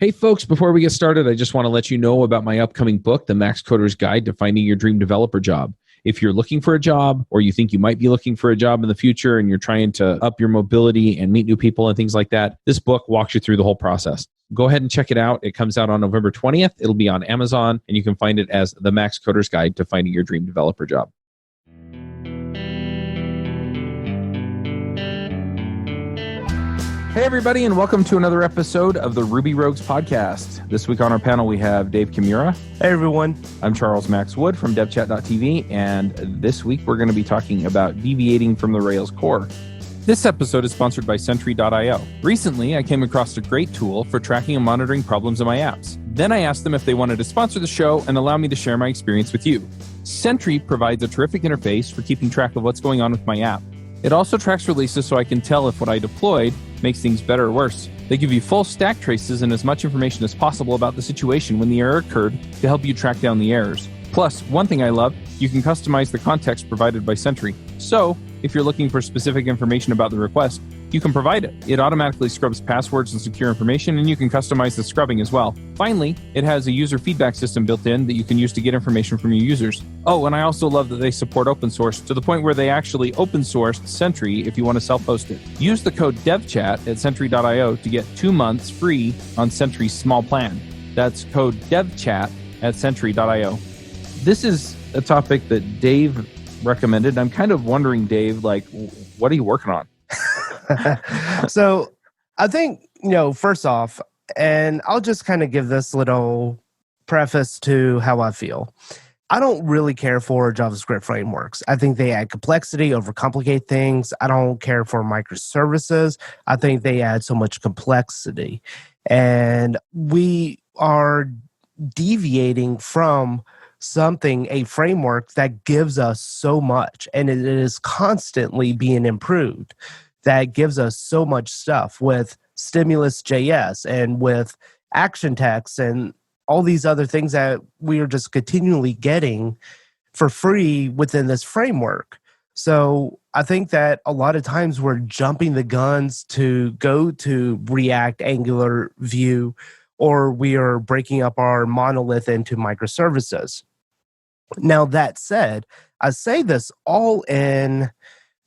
Hey folks, before we get started, I just want to let you know about my upcoming book, The Max Coder's Guide to Finding Your Dream Developer Job. If you're looking for a job or you think you might be looking for a job in the future and you're trying to up your mobility and meet new people and things like that, this book walks you through the whole process. Go ahead and check it out. It comes out on November 20th. It'll be on Amazon, and you can find it as The Max Coder's Guide to Finding Your Dream Developer Job. Hey, everybody, and welcome to another episode of the Ruby Rogues podcast. This week on our panel, we have Dave Kimura. Hey, everyone. I'm Charles Max Wood from devchat.tv, and this week we're going to be talking about deviating from the Rails core. This episode is sponsored by Sentry.io. Recently, I came across a great tool for tracking and monitoring problems in my apps. Then I asked them if they wanted to sponsor the show and allow me to share my experience with you. Sentry provides a terrific interface for keeping track of what's going on with my app. It also tracks releases so I can tell if what I deployed makes things better or worse. They give you full stack traces and as much information as possible about the situation when the error occurred to help you track down the errors. Plus, one thing I love, you can customize the context provided by Sentry. So, if you're looking for specific information about the request, you can provide it. It automatically scrubs passwords and secure information, and you can customize the scrubbing as well. Finally, it has a user feedback system built in that you can use to get information from your users. Oh, and I also love that they support open source to the point where they actually open sourced Sentry if you want to self-host it. Use the code devchat at Sentry.io to get 2 months free on Sentry's small plan. That's code devchat at Sentry.io. This is a topic that Dave recommended. I'm kind of wondering, Dave, what are you working on? So I think, first off, and I'll just kind of give this little preface to how I feel. I don't really care for JavaScript frameworks. I think they add complexity, overcomplicate things. I don't care for microservices. I think they add so much complexity. And we are deviating from a framework that gives us so much, and it is constantly being improved, that gives us so much stuff with Stimulus.js and with action text and all these other things that we are just continually getting for free within this framework. So I think that a lot of times we're jumping the guns to go to React, Angular, Vue, or we are breaking up our monolith into microservices. Now, that said, I say this all in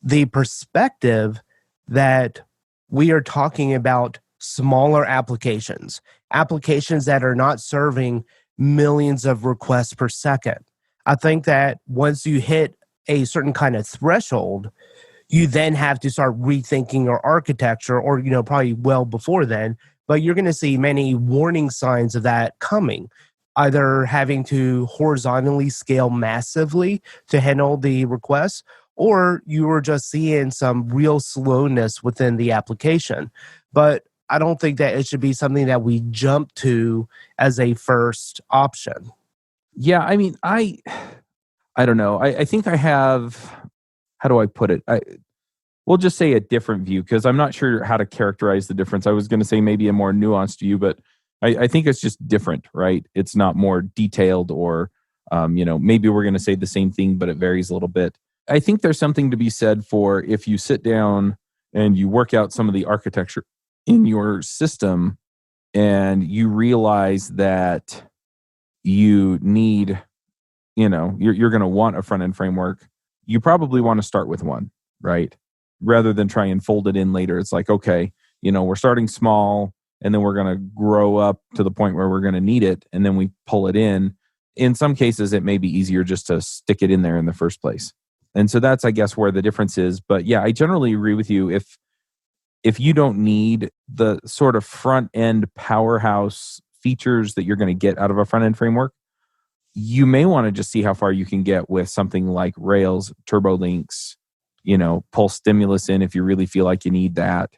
the perspective that we are talking about smaller applications that are not serving millions of requests per second. I think that once you hit a certain kind of threshold, you then have to start rethinking your architecture, or, probably well before then, but you're going to see many warning signs of that coming. Either having to horizontally scale massively to handle the requests, or you were just seeing some real slowness within the application. But I don't think that it should be something that we jump to as a first option. Yeah, I mean, I don't know. I think I have, how do I put it? We'll just say a different view, because I'm not sure how to characterize the difference. I was going to say maybe a more nuanced view, but I think it's just different, right? It's not more detailed, or, maybe we're going to say the same thing, but it varies a little bit. I think there's something to be said for if you sit down and you work out some of the architecture in your system and you realize that you need, you're going to want a front-end framework, you probably want to start with one, right? Rather than try and fold it in later. It's like, okay, we're starting small, and then we're going to grow up to the point where we're going to need it, and then we pull it in. In some cases, it may be easier just to stick it in there in the first place. And so that's, I guess, where the difference is. But yeah, I generally agree with you. If you don't need the sort of front-end powerhouse features that you're going to get out of a front-end framework, you may want to just see how far you can get with something like Rails, TurboLinks, pull Stimulus in if you really feel like you need that,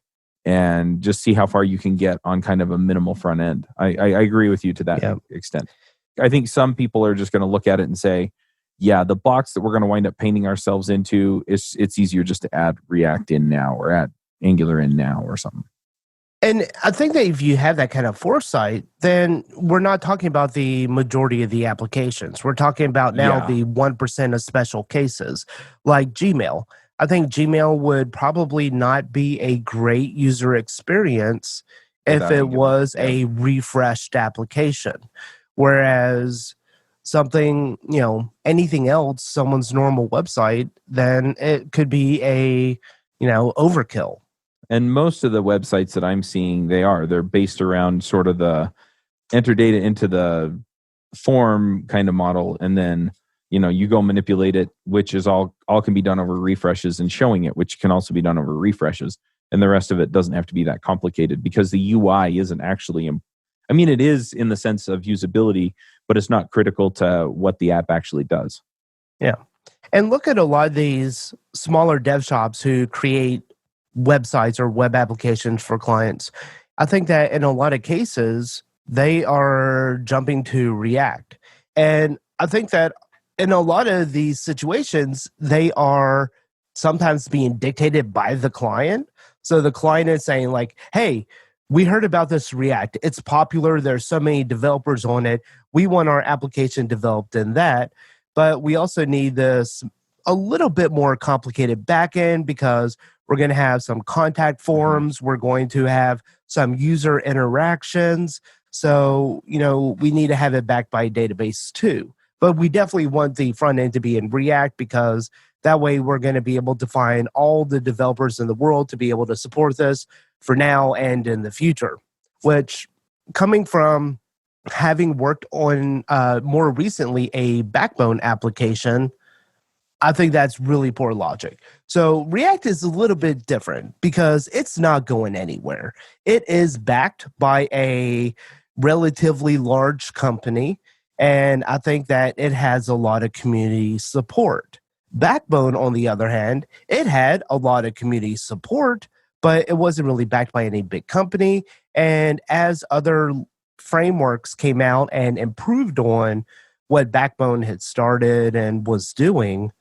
and just see how far you can get on kind of a minimal front end. I agree with you to that extent. I think some people are just going to look at it and say, yeah, the box that we're going to wind up painting ourselves into, it's easier just to add React in now, or add Angular in now, or something. And I think that if you have that kind of foresight, then we're not talking about the majority of the applications. We're talking about now the 1% of special cases, like Gmail. I think Gmail would probably not be a great user experience if without it Angular. was a refreshed application. Whereas something, anything else, someone's normal website, then it could be a, overkill. And most of the websites that I'm seeing, they're based around sort of the enter data into the form kind of model, and then you go manipulate it, which is all can be done over refreshes, and showing it, which can also be done over refreshes, and the rest of it doesn't have to be that complicated because the UI isn't actually it is in the sense of usability, but it's not critical to what the app actually does. Yeah. And look at a lot of these smaller dev shops who create websites or web applications for clients. I think that in a lot of cases, they are jumping to React. And I think that in a lot of these situations, they are sometimes being dictated by the client. So the client is saying, like, hey, we heard about this React. It's popular. There's so many developers on it. We want our application developed in that. But we also need this a little bit more complicated backend because we're going to have some contact forms. We're going to have some user interactions. So, we need to have it backed by a database too. But we definitely want the front end to be in React because that way we're going to be able to find all the developers in the world to be able to support this for now and in the future. Which, coming from having worked on more recently a Backbone application, I think that's really poor logic. So React is a little bit different because it's not going anywhere. It is backed by a relatively large company, and I think that it has a lot of community support. Backbone, on the other hand, it had a lot of community support, but it wasn't really backed by any big company. And as other frameworks came out and improved on what Backbone had started and was doing,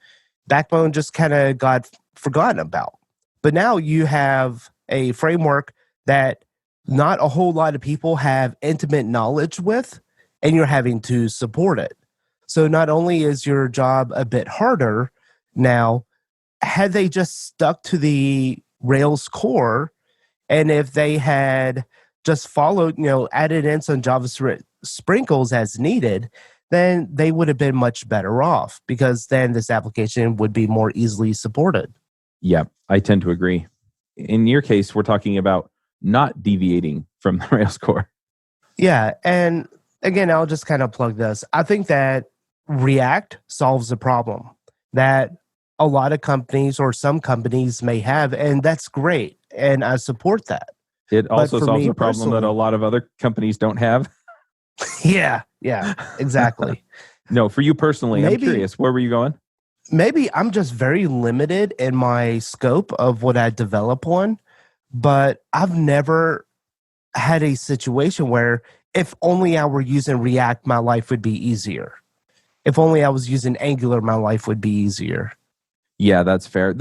Backbone just kind of got forgotten about. But now you have a framework that not a whole lot of people have intimate knowledge with, and you're having to support it. So not only is your job a bit harder now, had they just stuck to the Rails core, and if they had just followed, added in some JavaScript sprinkles as needed, then they would have been much better off because then this application would be more easily supported. Yeah, I tend to agree. In your case, we're talking about not deviating from the Rails core. Yeah, and again, I'll just kind of plug this. I think that React solves a problem that a lot of companies or some companies may have, and that's great, and I support that. It also solves a problem personally, that a lot of other companies don't have. Yeah, exactly. No, for you personally, I'm curious, where were you going? Maybe I'm just very limited in my scope of what I develop on, but I've never had a situation where if only I were using React, my life would be easier. If only I was using Angular, my life would be easier. Yeah, that's fair.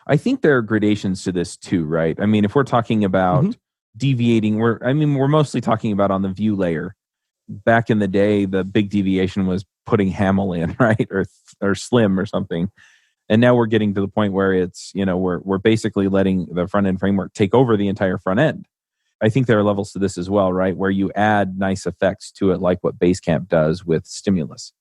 I think there are gradations to this too, right? I mean, if we're talking about deviating, we're mostly talking about on the view layer. Back in the day, the big deviation was putting Haml in, right? Or Slim or something. And now we're getting to the point where it's, we're basically letting the front end framework take over the entire front end. I think there are levels to this as well, right? Where you add nice effects to it, like what Basecamp does with Stimulus,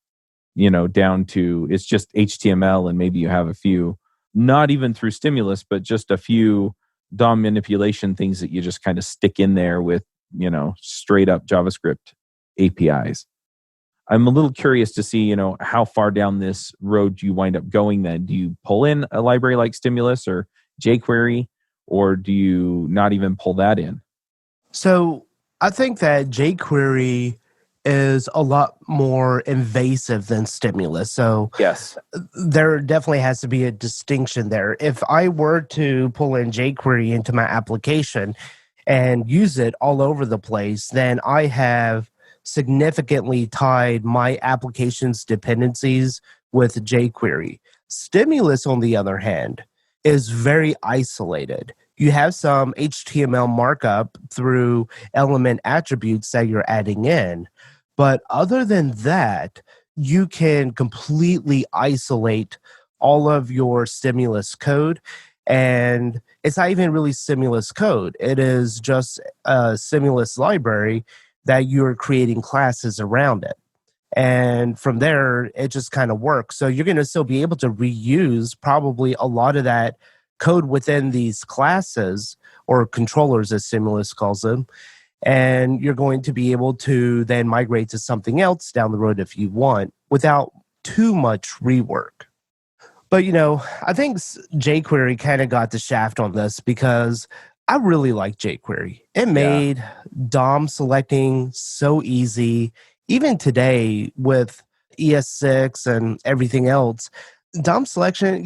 down to it's just HTML and maybe you have a few, not even through Stimulus, but just a few DOM manipulation things that you just kind of stick in there with, straight up JavaScript APIs. I'm a little curious to see, how far down this road you wind up going then. Do you pull in a library like Stimulus or jQuery, or do you not even pull that in? So I think that jQuery is a lot more invasive than Stimulus. So yes, there definitely has to be a distinction there. If I were to pull in jQuery into my application and use it all over the place, then I have significantly tied my application's dependencies with jQuery. Stimulus, on the other hand, is very isolated. You have some HTML markup through element attributes that you're adding in. But other than that, you can completely isolate all of your Stimulus code. And it's not even really Simulus code. It is just a Simulus library that you're creating classes around it. And from there, it just kind of works. So you're going to still be able to reuse probably a lot of that code within these classes or controllers, as Simulus calls them. And you're going to be able to then migrate to something else down the road if you want without too much rework. But, I think jQuery kind of got the shaft on this because I really like jQuery. It made DOM selecting so easy. Even today with ES6 and everything else, DOM selection,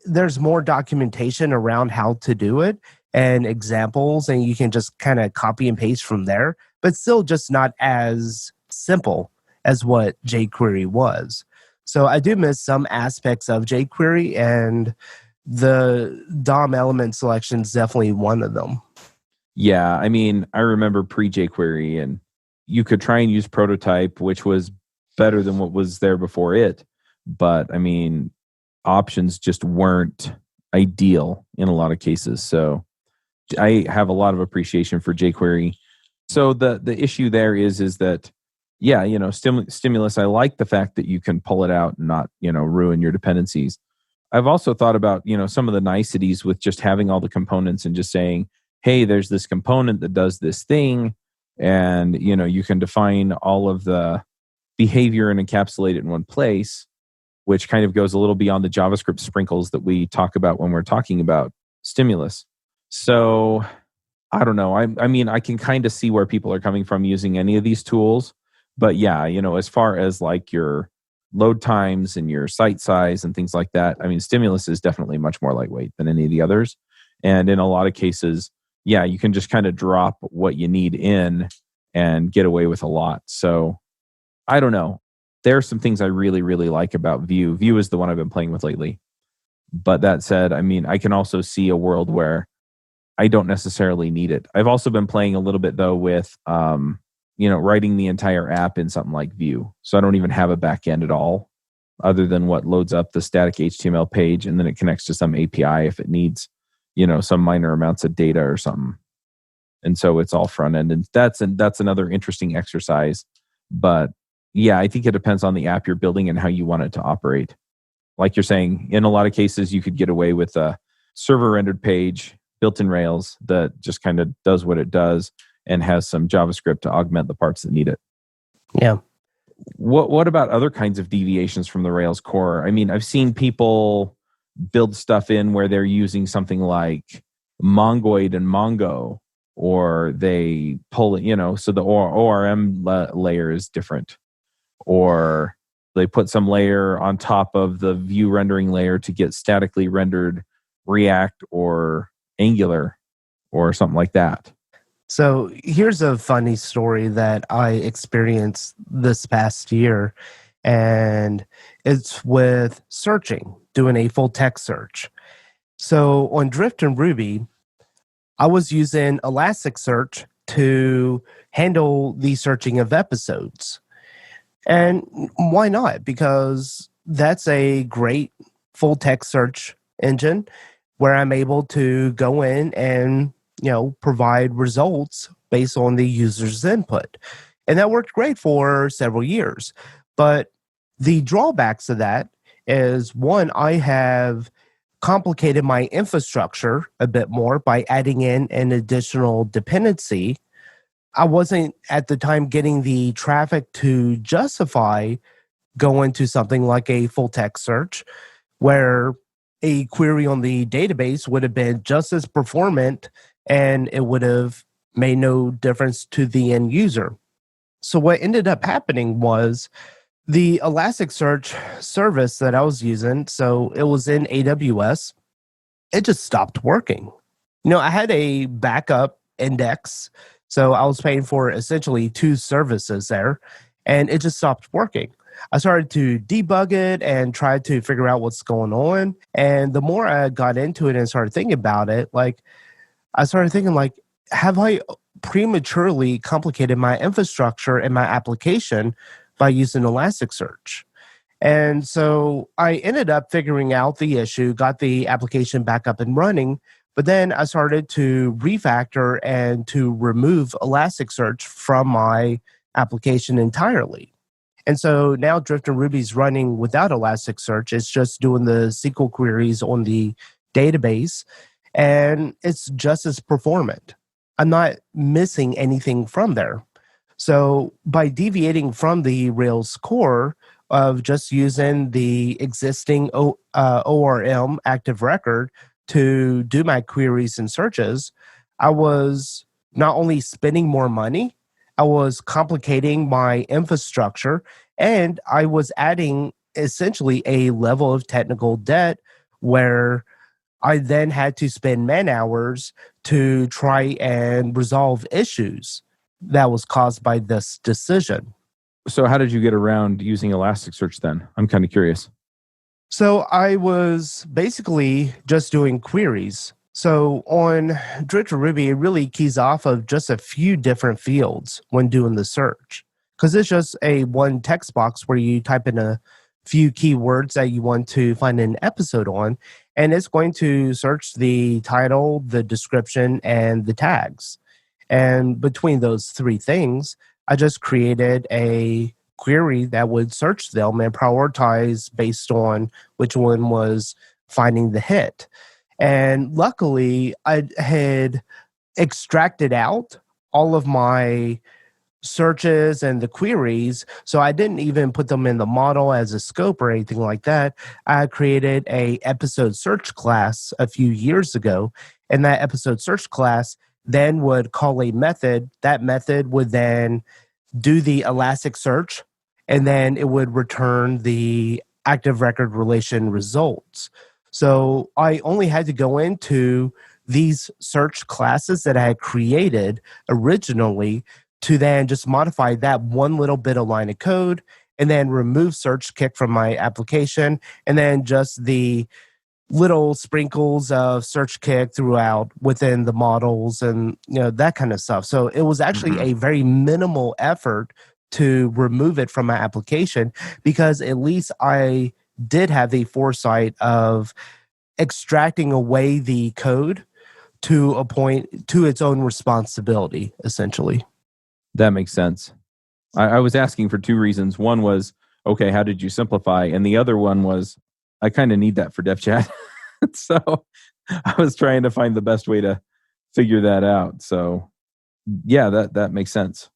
there's more documentation around how to do it and examples, and you can just kind of copy and paste from there, but still just not as simple as what jQuery was. So I do miss some aspects of jQuery, and the DOM element selection is definitely one of them. Yeah, I mean, I remember pre-jQuery, and you could try and use prototype, which was better than what was there before it. But, I mean, options just weren't ideal in a lot of cases. So I have a lot of appreciation for jQuery. So the issue there is that, Stimulus, I like the fact that you can pull it out and not, ruin your dependencies. I've also thought about, some of the niceties with just having all the components and just saying, hey, there's this component that does this thing. And, you can define all of the behavior and encapsulate it in one place, which kind of goes a little beyond the JavaScript sprinkles that we talk about when we're talking about Stimulus. So I don't know. I mean, I can kind of see where people are coming from using any of these tools. But yeah, as far as like your load times and your site size and things like that, I mean, Stimulus is definitely much more lightweight than any of the others. And in a lot of cases, you can just kind of drop what you need in and get away with a lot. So I don't know. There are some things I really, really like about Vue. Vue is the one I've been playing with lately. But that said, I mean, I can also see a world where I don't necessarily need it. I've also been playing a little bit though with, writing the entire app in something like Vue. So I don't even have a back end at all, other than what loads up the static HTML page, and then it connects to some API if it needs, some minor amounts of data or something. And so it's all front end, and that's another interesting exercise. But yeah, I think it depends on the app you're building and how you want it to operate. Like you're saying, in a lot of cases, you could get away with a server rendered page built in Rails that just kind of does what it does and has some JavaScript to augment the parts that need it. Yeah. What about other kinds of deviations from the Rails core? I mean, I've seen people build stuff in where they're using something like Mongoid and Mongo, or they pull it, so the ORM layer is different, or they put some layer on top of the view rendering layer to get statically rendered React or Angular or something like that. So here's a funny story that I experienced this past year, and it's with searching, doing a full text search. So on Drift and Ruby, I was using ElasticSearch to handle the searching of episodes. And why not? Because that's a great full text search engine where I'm able to go in and provide results based on the user's input. And that worked great for several years. But the drawbacks of that is, one, I have complicated my infrastructure a bit more by adding in an additional dependency. I wasn't at the time getting the traffic to justify going to something like a full text search, where a query on the database would have been just as performant and it would have made no difference to the end user. So what ended up happening was the Elasticsearch service that I was using, so it was in AWS, it just stopped working. I had a backup index, so I was paying for essentially two services there, and it just stopped working. I started to debug it and try to figure out what's going on. And the more I got into it and started thinking about it, I started thinking, have I prematurely complicated my infrastructure and my application by using Elasticsearch? And so I ended up figuring out the issue, got the application back up and running, But then I started to refactor and to remove Elasticsearch from my application entirely. And so now Drifting Ruby is running without Elasticsearch. It's just doing the SQL queries on the database, and it's just as performant. I'm not missing anything from there. So by deviating from the Rails core of just using the existing ORM active record to do my queries and searches, I was not only spending more money, I was complicating my infrastructure, and I was adding essentially a level of technical debt where I then had to spend man hours to try and resolve issues that was caused by this decision. So how did you get around using Elasticsearch then? I'm kind of curious. So I was basically just doing queries. So on Drifter Ruby, it really keys off of just a few different fields when doing the search, because it's just a one text box where you type in a few keywords that you want to find an episode on, and it's going to search the title, the description, and the tags. And between those three things, I just created a query that would search them and prioritize based on which one was finding the hit. And luckily, I had extracted out all of my searches and the queries, so I didn't even put them in the model as a scope or anything like that. I created a episode search class a few years ago, and that episode search class then would call a method. That method would then do the Elasticsearch, and then it would return the active record relation results. So I only had to go into these search classes that I had created originally to then just modify that one little bit of line of code and then remove search kick from my application, and then just the little sprinkles of search kick throughout within the models and that kind of stuff. So it was actually a very minimal effort to remove it from my application, because at least I did have the foresight of extracting away the code to a point to its own responsibility, essentially. That makes sense. I was asking for two reasons. One was, okay, how did you simplify? And the other one was, I kind of need that for dev chat. So I was trying to find the best way to figure that out. So yeah, that makes sense.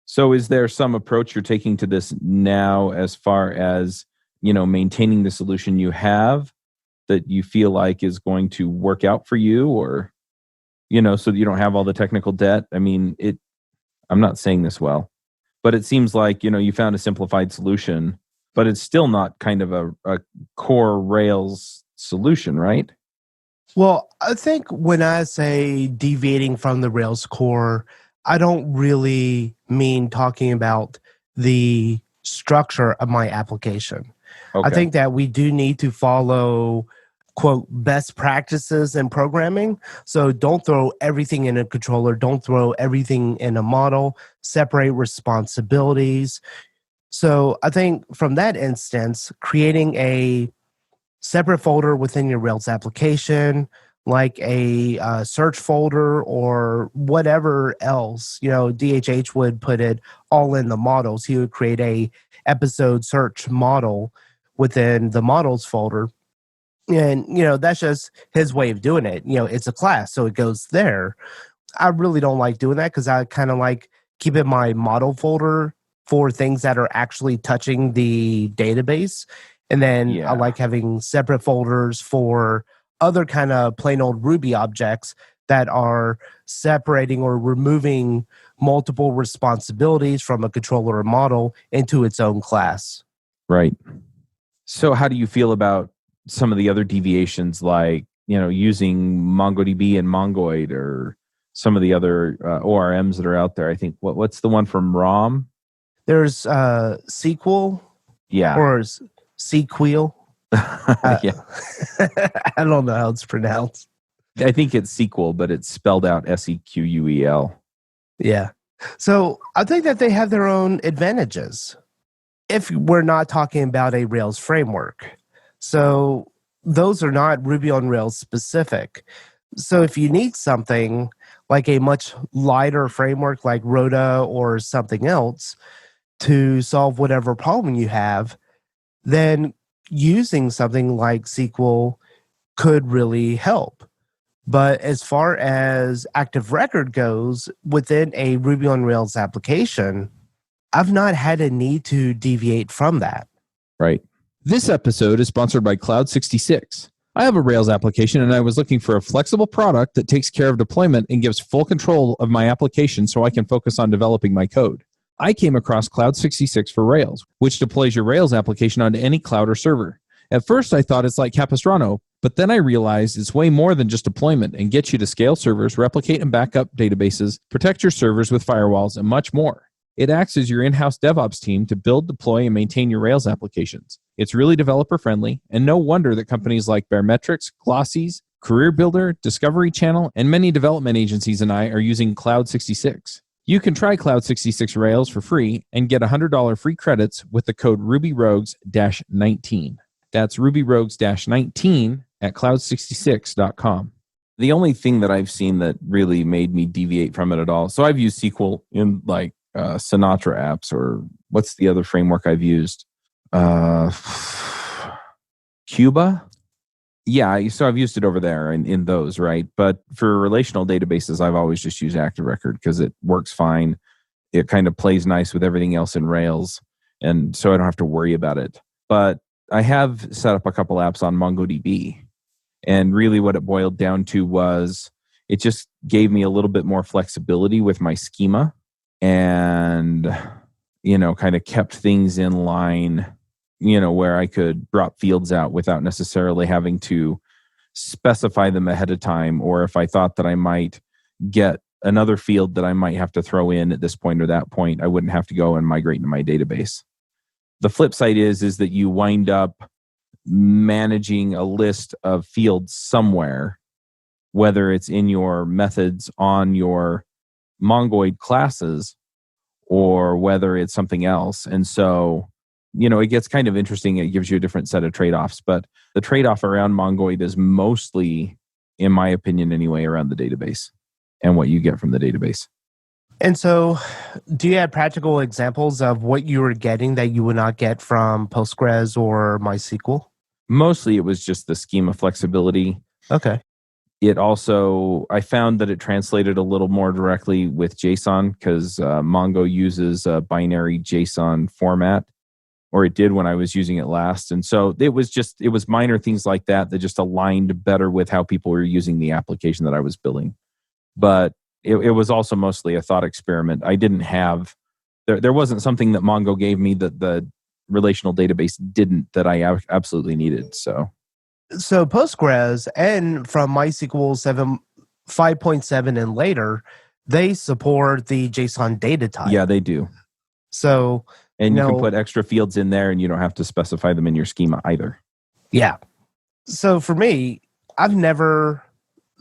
So is there some approach you're taking to this now as far as, maintaining the solution you have that you feel like is going to work out for you, or, so that you don't have all the technical debt? I mean, I'm not saying this well, but it seems like, you found a simplified solution, but it's still not kind of a core Rails solution, right? Well, I think when I say deviating from the Rails core, I don't really mean talking about the structure of my application. Okay. I think that we do need to follow, quote, best practices in programming. So don't throw everything in a controller, don't throw everything in a model, separate responsibilities. So I think from that instance, creating a separate folder within your Rails application, like a search folder or whatever else. DHH would put it all in the models. He would create a episode search model within the models folder. And, that's just his way of doing it. It's a class, so it goes there. I really don't like doing that, because I kind of like keeping my model folder for things that are actually touching the database. And then I like having separate folders for other kind of plain old Ruby objects that are separating or removing multiple responsibilities from a controller or model into its own class. Right. So how do you feel about some of the other deviations, like, using MongoDB and Mongoid, or some of the other ORMs that are out there? I think, what's the one from ROM? There's SQL. Yeah. Or SQL. Yeah. I don't know how it's pronounced. I think it's SQL, but it's spelled out SEQUEL. Yeah. So I think that they have their own advantages if we're not talking about a Rails framework. So those are not Ruby on Rails specific. So if you need something like a much lighter framework like Rhoda or something else to solve whatever problem you have, then using something like SQL could really help. But as far as active record goes within a Ruby on Rails application, I've not had a need to deviate from that. Right. This episode is sponsored by Cloud66. I have a Rails application and I was looking for a flexible product that takes care of deployment and gives full control of my application so I can focus on developing my code. I came across Cloud66 for Rails, which deploys your Rails application onto any cloud or server. At first, I thought it's like Capistrano, but then I realized it's way more than just deployment and gets you to scale servers, replicate and back up databases, protect your servers with firewalls, and much more. It acts as your in-house DevOps team to build, deploy, and maintain your Rails applications. It's really developer-friendly, and no wonder that companies like Baremetrics, Glossy's, Career Builder, Discovery Channel, and many development agencies and I are using Cloud66. You can try Cloud66 Rails for free and get $100 free credits with the code RubyRogues-19. That's RubyRogues-19 at cloud66.com. The only thing that I've seen that really made me deviate from it at all, so I've used SQL in like Sinatra apps, or what's the other framework I've used? Cuba? Yeah, so I've used it over there in those, right? But for relational databases, I've always just used Active Record because it works fine. It kind of plays nice with everything else in Rails, and so I don't have to worry about it. But I have set up a couple apps on MongoDB, and really what it boiled down to was it just gave me a little bit more flexibility with my schema and, kind of kept things in line, where I could drop fields out without necessarily having to specify them ahead of time, or if I thought that I might get another field that I might have to throw in at this point or that point, I wouldn't have to go and migrate into my database. The flip side is that you wind up managing a list of fields somewhere, whether it's in your methods on your Mongoid classes or whether it's something else. And so, it gets kind of interesting. It gives you a different set of trade-offs, but the trade-off around Mongoid is mostly, in my opinion anyway, around the database and what you get from the database. And so, do you have practical examples of what you were getting that you would not get from Postgres or MySQL? Mostly it was just the schema flexibility. Okay. It also, I found that it translated a little more directly with JSON because Mongo uses a binary JSON format, or it did when I was using it last. And so it was minor things like that just aligned better with how people were using the application that I was building. But it was also mostly a thought experiment. I didn't have, there wasn't something that Mongo gave me that the relational database didn't that I absolutely needed. So Postgres and from MySQL 5.7 and later, they support the JSON data type. Yeah, they do. So, and you can put extra fields in there and you don't have to specify them in your schema either. Yeah. So for me, I've never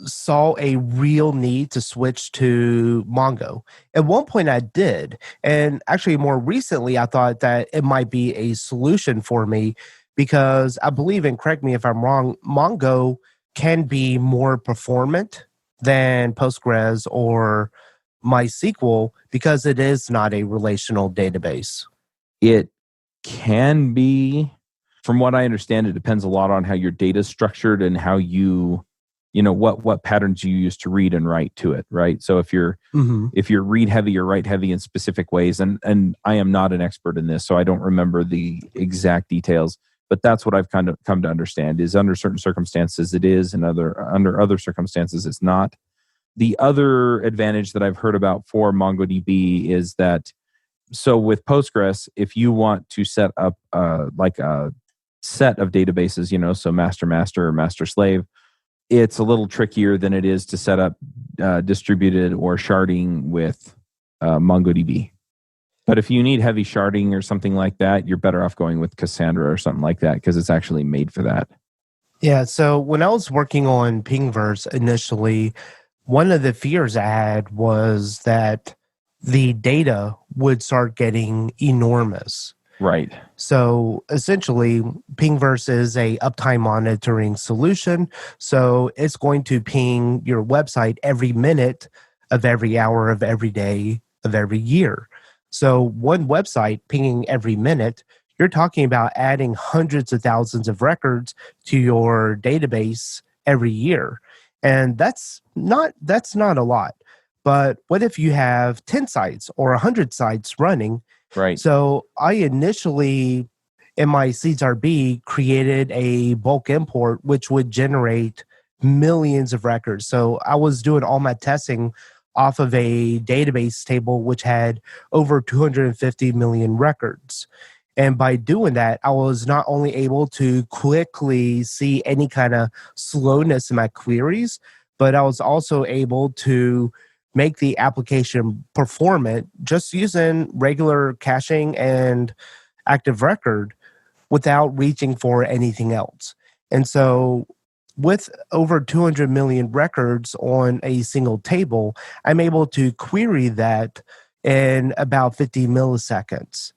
saw a real need to switch to Mongo. At one point I did, and actually more recently I thought that it might be a solution for me because I believe, and correct me if I'm wrong, Mongo can be more performant than Postgres or MySQL because it is not a relational database. It can be. From what I understand, it depends a lot on how your data is structured and how you what patterns you use to read and write to it, right? So if you're read heavy or write heavy in specific ways, and I am not an expert in this, so I don't remember the exact details, but that's what I've kind of come to understand is under certain circumstances it is, and under other circumstances it's not. The other advantage that I've heard about for MongoDB is that, so with Postgres, if you want to set up like a set of databases, so master or master slave, it's a little trickier than it is to set up distributed or sharding with MongoDB. But if you need heavy sharding or something like that, you're better off going with Cassandra or something like that because it's actually made for that. Yeah, so when I was working on Pingverse initially, one of the fears I had was that the data would start getting enormous. Right. So essentially, Pingverse is a uptime monitoring solution. So it's going to ping your website every minute of every hour of every day of every year. So one website pinging every minute, you're talking about adding hundreds of thousands of records to your database every year. And that's not a lot. But what if you have 10 sites or 100 sites running? Right. So I initially, in my CSRB, created a bulk import, which would generate millions of records. So I was doing all my testing off of a database table, which had over 250 million records. And by doing that, I was not only able to quickly see any kind of slowness in my queries, but I was also able to make the application performant just using regular caching and active record without reaching for anything else. And so with over 200 million records on a single table, I'm able to query that in about 50 milliseconds.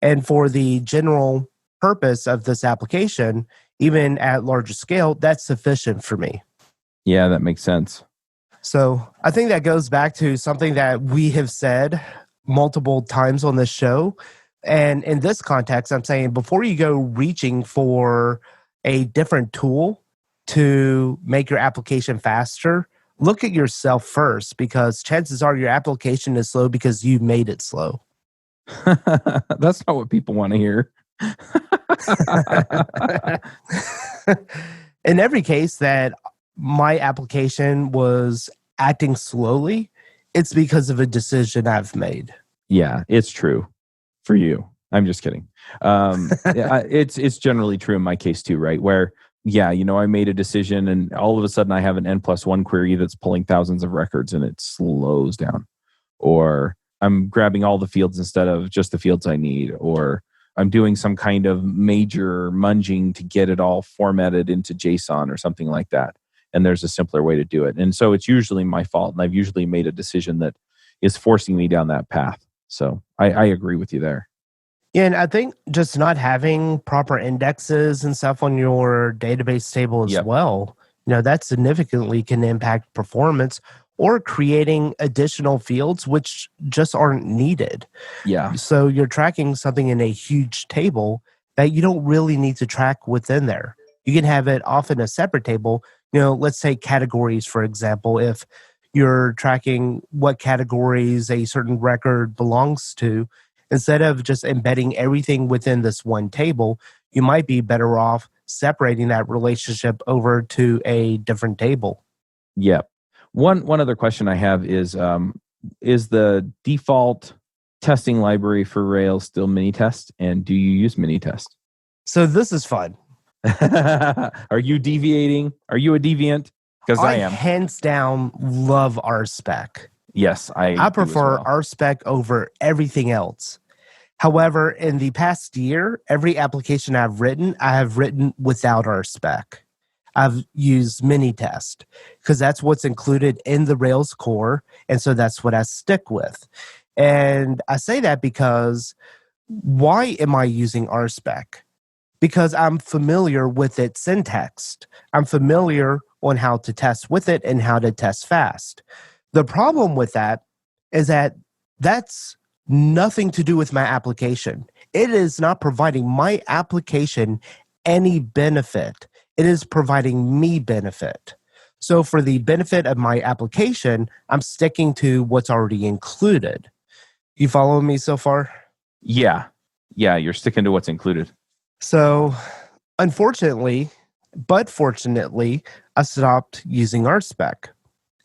And for the general purpose of this application, even at larger scale, that's sufficient for me. Yeah, that makes sense. So I think that goes back to something that we have said multiple times on this show. And in this context, I'm saying before you go reaching for a different tool to make your application faster, look at yourself first, because chances are your application is slow because you made it slow. That's not what people want to hear. In every case that my application was acting slowly, it's because of a decision I've made. Yeah, it's true for you. I'm just kidding. It's generally true in my case too, right? Where, yeah, I made a decision and all of a sudden I have an N+1 query that's pulling thousands of records and it slows down. Or I'm grabbing all the fields instead of just the fields I need. Or I'm doing some kind of major munging to get it all formatted into JSON or something like that. And there's a simpler way to do it. And so it's usually my fault. And I've usually made a decision that is forcing me down that path. So I agree with you there. Yeah, and I think just not having proper indexes and stuff on your database table as well, that significantly can impact performance, or creating additional fields which just aren't needed. Yeah. So you're tracking something in a huge table that you don't really need to track within there. You can have it off in a separate table. Let's say categories, for example. If you're tracking what categories a certain record belongs to, instead of just embedding everything within this one table, you might be better off separating that relationship over to a different table. Yep. One other question I have is the default testing library for Rails still MiniTest? And do you use MiniTest? So this is fun. Are you deviating? Are you a deviant? Because I am. Hands down love RSpec. Yes, I prefer RSpec over everything else. However, in the past year, every application I have written without RSpec. I've used MiniTest because that's what's included in the Rails core, and so that's what I stick with. And I say that because why am I using RSpec? Because I'm familiar with its syntax. I'm familiar on how to test with it and how to test fast. The problem with that is that that's nothing to do with my application. It is not providing my application any benefit. It is providing me benefit. So for the benefit of my application, I'm sticking to what's already included. You follow me so far? Yeah, you're sticking to what's included. So unfortunately, but fortunately, I stopped using RSpec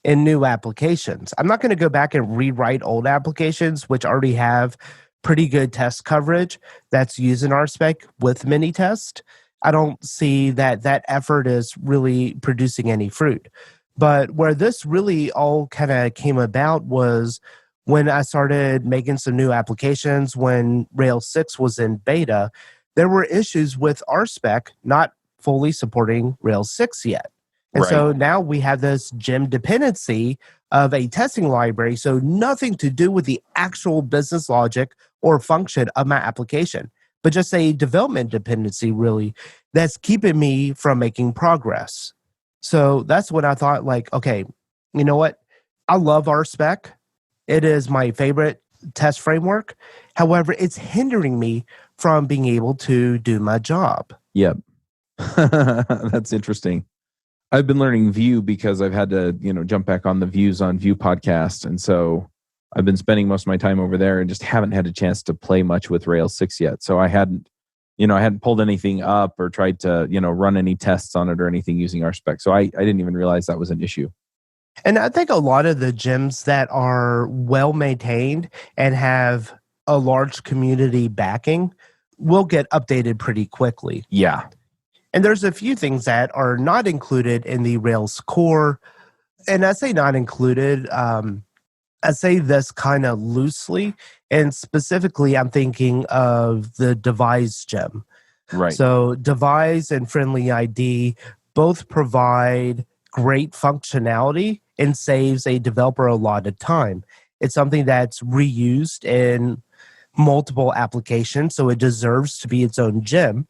in new applications. I'm not going to go back and rewrite old applications, which already have pretty good test coverage that's using RSpec with MiniTest. I don't see that effort is really producing any fruit. But where this really all kind of came about was when I started making some new applications, when Rails 6 was in beta, there were issues with RSpec not fully supporting Rails 6 yet. And so now we have this gem dependency of a testing library, so nothing to do with the actual business logic or function of my application. but just a development dependency, really, that's keeping me from making progress. So that's when I thought, like, okay, you know what? I love RSpec. It is my favorite test framework. However, it's hindering me from being able to do my job. Yep. That's interesting. I've been learning Vue because I've had to, jump back on the Views on Vue podcast. And so I've been spending most of my time over there and just haven't had a chance to play much with Rails 6 yet. So I hadn't pulled anything up or tried to, run any tests on it or anything using RSpec. So I didn't even realize that was an issue. And I think a lot of the gyms that are well maintained and have a large community backing will get updated pretty quickly. Yeah. And there's a few things that are not included in the Rails core. And I say not included, I say this kind of loosely. And specifically, I'm thinking of the devise gem. Right. So devise and friendly ID both provide great functionality and saves a developer a lot of time. It's something that's reused in multiple applications, so it deserves to be its own gem.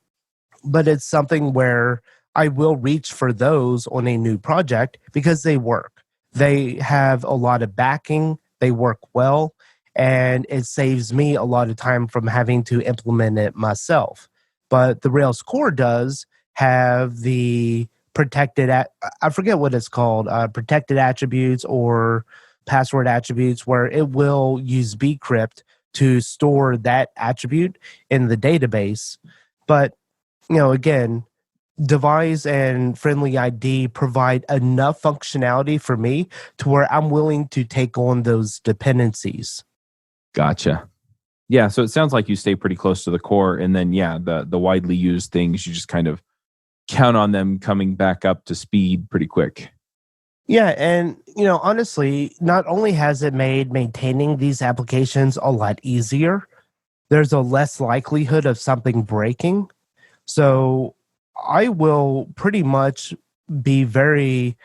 But it's something where I will reach for those on a new project because they work. They have a lot of backing, they work well, and it saves me a lot of time from having to implement it myself. But the Rails core does have the protected, I forget what it's called, protected attributes or password attributes, where it will use bcrypt to store that attribute in the database. But again, devise and friendly ID provide enough functionality for me to where I'm willing to take on those dependencies. Gotcha. Yeah, so it sounds like you stay pretty close to the core, and then the widely used things, you just kind of count on them coming back up to speed pretty quick. Yeah, and honestly, not only has it made maintaining these applications a lot easier, there's a less likelihood of something breaking. So I will pretty much be very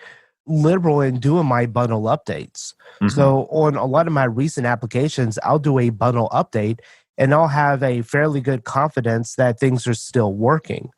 liberal in doing my bundle updates. Mm-hmm. So on a lot of my recent applications, I'll do a bundle update and I'll have a fairly good confidence that things are still working.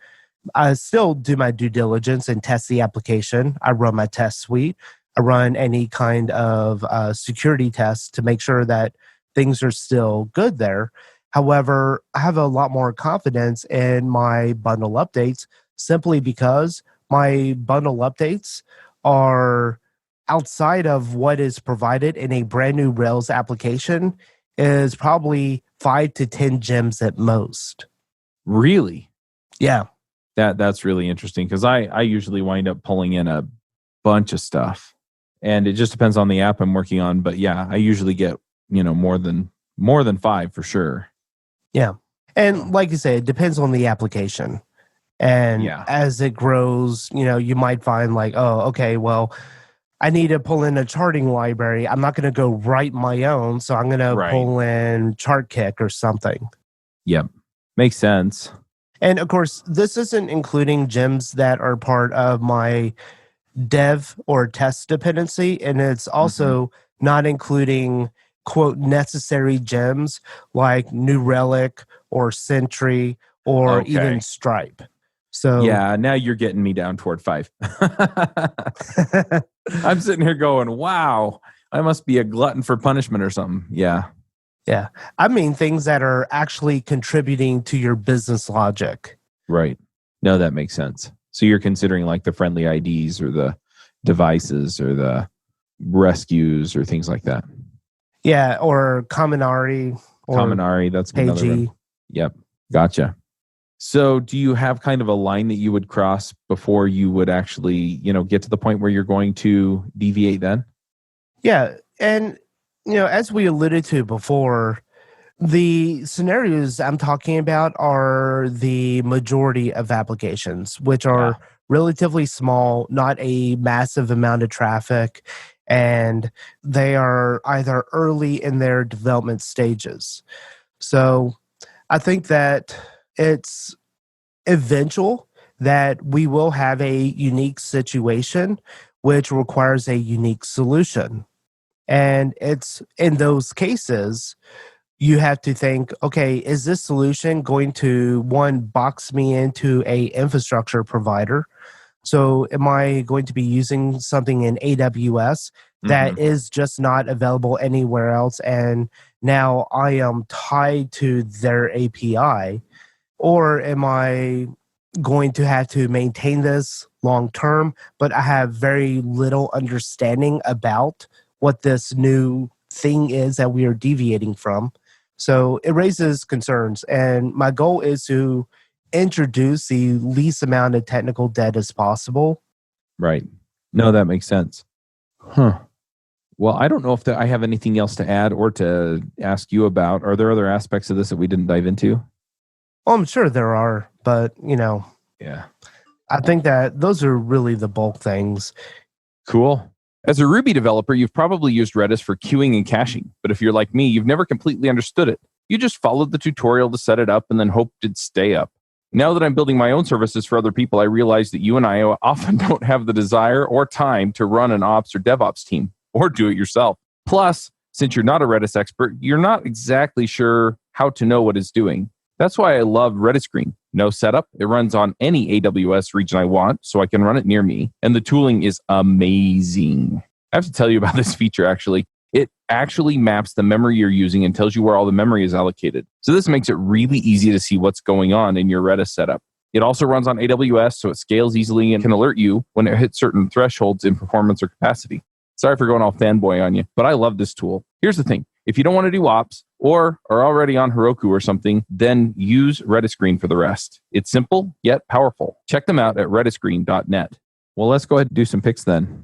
I still do my due diligence and test the application. I run my test suite. I run any kind of security tests to make sure that things are still good there. However, I have a lot more confidence in my bundle updates simply because my bundle updates are outside of what is provided in a brand new Rails application is probably 5 to 10 gems at most. Really? Yeah. That's really interesting because I usually wind up pulling in a bunch of stuff, and it just depends on the app I'm working on. But yeah, I usually get more than 5 for sure. Yeah, and like you say, it depends on the application, and as it grows, you might find like, oh, okay, well, I need to pull in a charting library. I'm not going to go write my own, so I'm going to pull in ChartKick or something. Yep, makes sense. And of course, this isn't including gems that are part of my dev or test dependency. And it's also not including, quote, necessary gems like New Relic or Sentry or even Stripe. So yeah, now you're getting me down toward 5. I'm sitting here going, wow, I must be a glutton for punishment or something. Yeah. Yeah. I mean, things that are actually contributing to your business logic. Right. No, that makes sense. So you're considering like the friendly IDs or the devices or the rescues or things like that. Yeah. Or Cominari. Cominari, that's another one. Yep. Gotcha. So do you have kind of a line that you would cross before you would actually, get to the point where you're going to deviate then? Yeah. And as we alluded to before, the scenarios I'm talking about are the majority of applications, which are relatively small, not a massive amount of traffic, and they are either early in their development stages. So I think that it's eventual that we will have a unique situation which requires a unique solution. And it's in those cases you have to think, okay, is this solution going to, one, box me into a infrastructure provider? So am I going to be using something in AWS that is just not available anywhere else? And now I am tied to their API. Or am I going to have to maintain this long term, but I have very little understanding about what this new thing is that we are deviating from? So it raises concerns. And my goal is to introduce the least amount of technical debt as possible. Right. No, that makes sense. Huh. Well, I don't know if I have anything else to add or to ask you about. Are there other aspects of this that we didn't dive into? Well, I'm sure there are, but Yeah. I think that those are really the bulk things. Cool. As a Ruby developer, you've probably used Redis for queuing and caching. But if you're like me, you've never completely understood it. You just followed the tutorial to set it up and then hoped it'd stay up. Now that I'm building my own services for other people, I realize that you and I often don't have the desire or time to run an ops or DevOps team or do it yourself. Plus, since you're not a Redis expert, you're not exactly sure how to know what it's doing. That's why I love Redis Green. No setup. It runs on any AWS region I want, so I can run it near me. And the tooling is amazing. I have to tell you about this feature, actually. It actually maps the memory you're using and tells you where all the memory is allocated. So this makes it really easy to see what's going on in your Redis setup. It also runs on AWS, so it scales easily and can alert you when it hits certain thresholds in performance or capacity. Sorry for going all fanboy on you, but I love this tool. Here's the thing. If you don't want to do ops or are already on Heroku or something, then use Redis Green for the rest. It's simple, yet powerful. Check them out at redisgreen.net. Well, let's go ahead and do some picks then.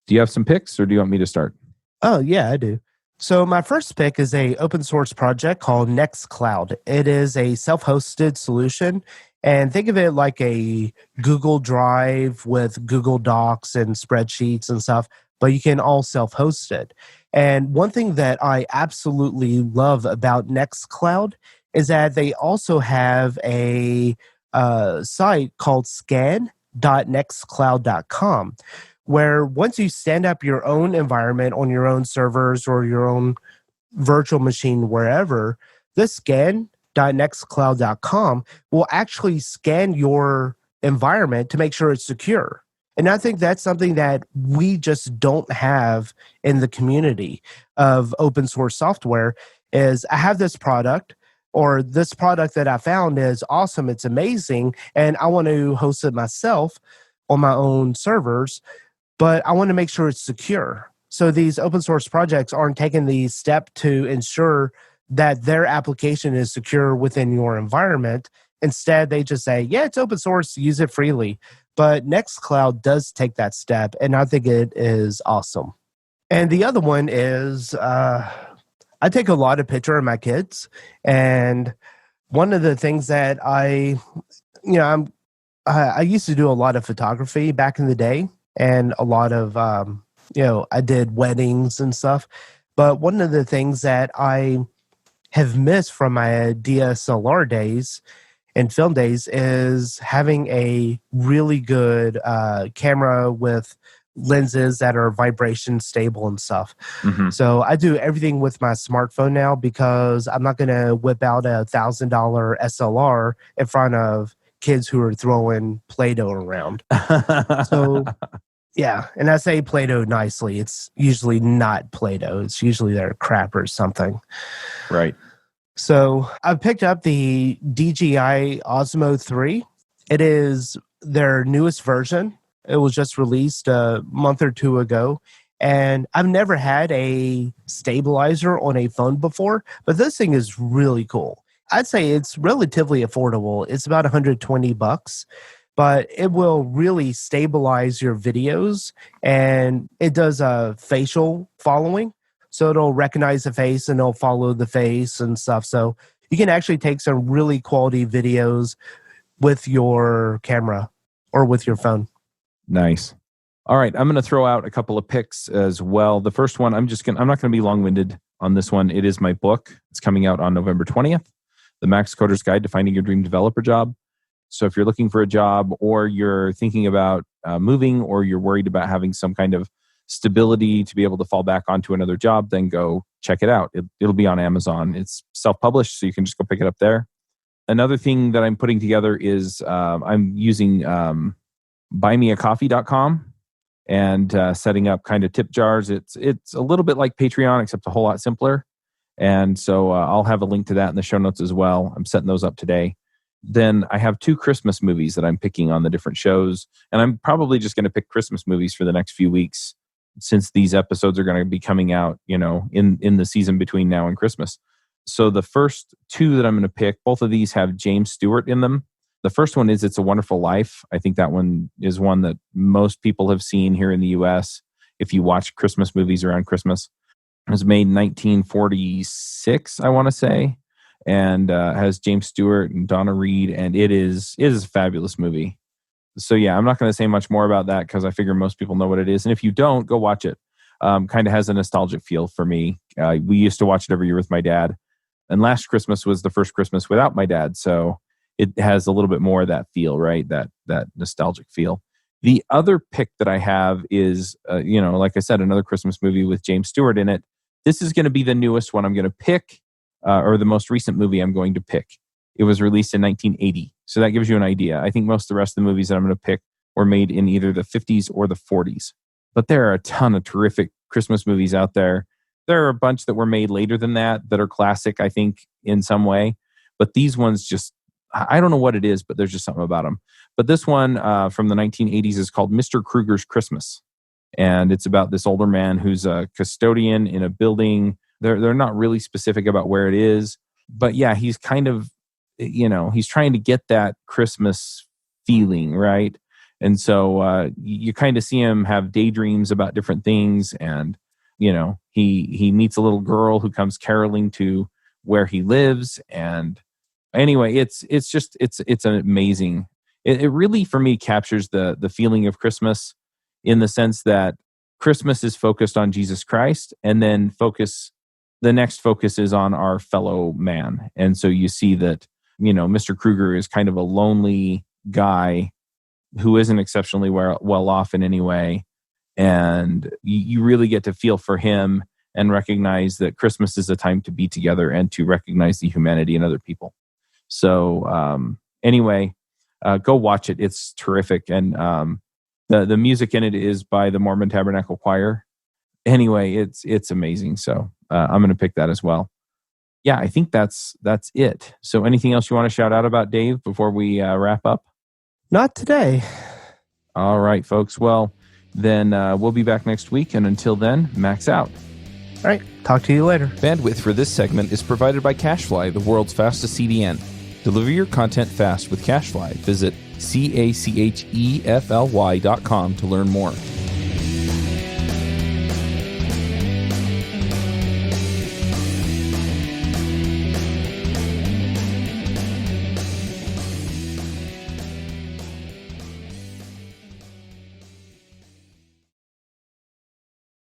Do you have some picks or do you want me to start? Oh, yeah, I do. So my first pick is a open source project called Nextcloud. It is a self-hosted solution. And think of it like a Google Drive with Google Docs and spreadsheets and stuff, but you can all self-host it. And one thing that I absolutely love about Nextcloud is that they also have a site called scan.nextcloud.com, where once you stand up your own environment on your own servers or your own virtual machine, wherever, this scan.nextcloud.com will actually scan your environment to make sure it's secure. And I think that's something that we just don't have in the community of open source software. Is I have this product, or this product that I found is awesome, it's amazing, and I want to host it myself on my own servers, but I want to make sure it's secure. So these open source projects aren't taking the step to ensure that their application is secure within your environment. Instead, they just say, yeah, it's open source, use it freely. But Nextcloud does take that step, and I think it is awesome. And the other one is I take a lot of pictures of my kids, and one of the things that I used to do a lot of photography back in the day, and a lot of I did weddings and stuff. But one of the things that I have missed from my DSLR days and film days is having a really good camera with lenses that are vibration stable and stuff. Mm-hmm. So I do everything with my smartphone now because I'm not going to whip out a $1,000 SLR in front of kids who are throwing Play-Doh around. So yeah, and I say Play-Doh nicely. It's usually not Play-Doh. It's usually their crap or something. Right. So I picked up the DJI Osmo 3. It is their newest version. It was just released a month or two ago. And I've never had a stabilizer on a phone before, but this thing is really cool. I'd say it's relatively affordable. It's about $120, but it will really stabilize your videos, and it does a facial following. So it'll recognize the face and it'll follow the face and stuff. So you can actually take some really quality videos with your camera or with your phone. Nice. All right, I'm going to throw out a couple of picks as well. The first one, I'm not going to be long-winded on this one. It is my book. It's coming out on November 20th, The Max Coder's Guide to Finding Your Dream Developer Job. So if you're looking for a job, or you're thinking about moving, or you're worried about having some kind of stability to be able to fall back onto another job, then go check it out. It'll be on Amazon. It's self-published, so you can just go pick it up there. Another thing that I'm putting together is I'm using buymeacoffee.com and setting up kind of tip jars. It's a little bit like Patreon, except a whole lot simpler. And so I'll have a link to that in the show notes as well. I'm setting those up today. Then I have 2 Christmas movies that I'm picking on the different shows. And I'm probably just going to pick Christmas movies for the next few weeks, since these episodes are going to be coming out, in the season between now and Christmas. So the first 2 that I'm going to pick, both of these have James Stewart in them. The first one is It's a Wonderful Life. I think that one is one that most people have seen here in the US if you watch Christmas movies around Christmas. It was made in 1946, I want to say, and has James Stewart and Donna Reed, and it is a fabulous movie. So yeah, I'm not going to say much more about that because I figure most people know what it is. And if you don't, go watch it. Kind of has a nostalgic feel for me. We used to watch it every year with my dad. And last Christmas was the first Christmas without my dad. So it has a little bit more of that feel, right? That nostalgic feel. The other pick that I have is, like I said, another Christmas movie with James Stewart in it. This is going to be the newest one I'm going to pick, or the most recent movie I'm going to pick. It was released in 1980. So that gives you an idea. I think most of the rest of the movies that I'm going to pick were made in either the 50s or the 40s. But there are a ton of terrific Christmas movies out there. There are a bunch that were made later than that are classic, I think, in some way. But these ones just, I don't know what it is, but there's just something about them. But this one from the 1980s is called Mr. Kruger's Christmas. And it's about this older man who's a custodian in a building. They're not really specific about where it is. But yeah, he's kind of, he's trying to get that Christmas feeling, right? And so you kind of see him have daydreams about different things. And, he meets a little girl who comes caroling to where he lives. And anyway, it's an amazing. It really, for me, captures the feeling of Christmas in the sense that Christmas is focused on Jesus Christ, and then the next focus is on our fellow man. And so you see that, Mr. Kruger is kind of a lonely guy who isn't exceptionally well off in any way. And you really get to feel for him and recognize that Christmas is a time to be together and to recognize the humanity in other people. So anyway, go watch it. It's terrific. And the music in it is by the Mormon Tabernacle Choir. Anyway, it's amazing. So I'm going to pick that as well. Yeah, I think that's it. So anything else you want to shout out about, Dave, before we wrap up? Not today. All right, folks. Well, then we'll be back next week. And until then, max out. All right. Talk to you later. Bandwidth for this segment is provided by CacheFly, the world's fastest CDN. Deliver your content fast with CacheFly. Visit CacheFly.com to learn more.